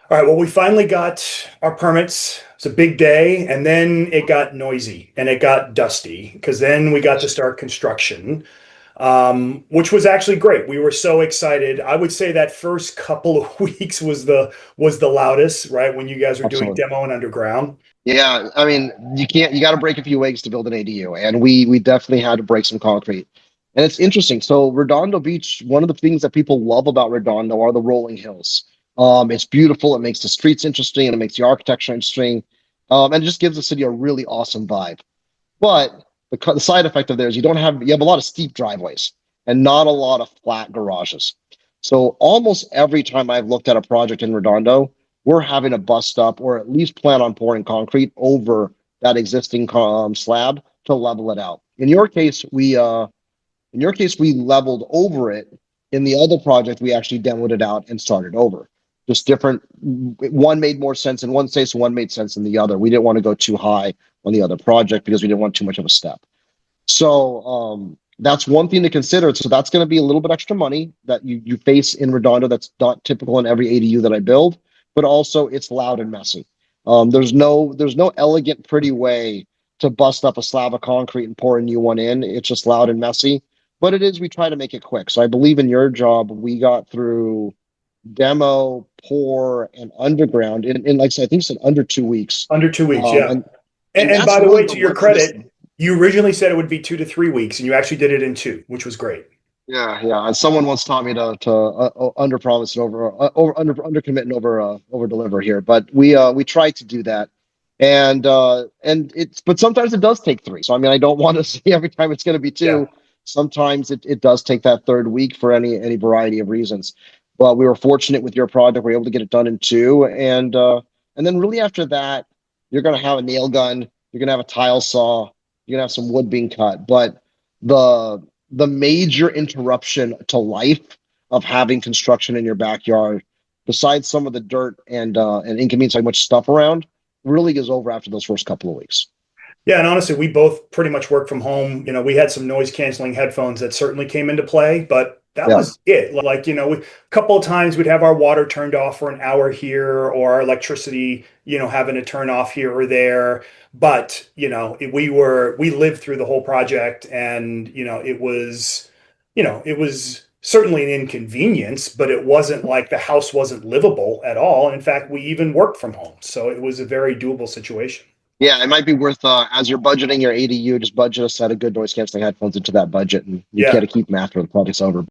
All right, well, we finally got our permits. It's a big day, and then it got noisy and it got dusty because then we got to start construction, which was actually great. We were so excited. I would say that first couple of weeks was the loudest, right? When you guys were doing Absolutely. demo and underground. Yeah, I mean, you got to break a few eggs to build an ADU, and we definitely had to break some concrete. And it's interesting. So Redondo Beach, one of the things that people love about Redondo are the rolling hills. It's beautiful. It makes the streets interesting, and it makes the architecture interesting, and it just gives the city a really awesome vibe. But the side effect of there is you have a lot of steep driveways and not a lot of flat garages. So almost every time I've looked at a project in Redondo, we're having to bust up or at least plan on pouring concrete over that existing slab to level it out. In your case we leveled over it. In the other project, we actually demoed it out and started over. Just different. One made more sense in one case, one made sense in the other. We didn't want to go too high on the other project because we didn't want too much of a step. So that's one thing to consider. So that's going to be a little bit extra money that you face in Redondo. That's not typical in every ADU that I build, but also it's loud and messy. There's no elegant, pretty way to bust up a slab of concrete and pour a new one in. It's just loud and messy. But it is. We try to make it quick. So I believe in your job, we got through demo, pour, and underground in like I said, I think it's in under 2 weeks. Under 2 weeks, Um, yeah. and And, and and that's by the really way, the to your work of this. credit, you originally said it would be 2 to 3 weeks, and you actually did it in two, which was great. Yeah, yeah. And someone once taught me to under promise and over commit and over deliver here. But we try to do that, and it's but sometimes it does take three. So I mean, I don't want to say every time it's going to be Yeah. two. Sometimes it does take that third week for any variety of reasons. But we were fortunate with your project; we were able to get it done in two, and then really after that, you're going to have a nail gun, you're going to have a tile saw, you're going to have some wood being cut, but the the major interruption to life of having construction in your backyard, besides some of the dirt and inconvenience, like much stuff around, really is over after those first couple of weeks. Yeah, and honestly, we both pretty much work from home. We had some noise canceling headphones that certainly came into play, but that Yeah, was it. Like, a couple of times we'd have our water turned off for an hour here or our electricity, having to turn off here or there. But, we lived through the whole project and, it was certainly an inconvenience, but it wasn't like the house wasn't livable at all. In fact, we even worked from home. So it was a very doable situation. yeah. It might be worth as you're budgeting your ADU, just budget a set of good noise canceling headphones into that budget, and you got Yeah. to keep them after the project's over.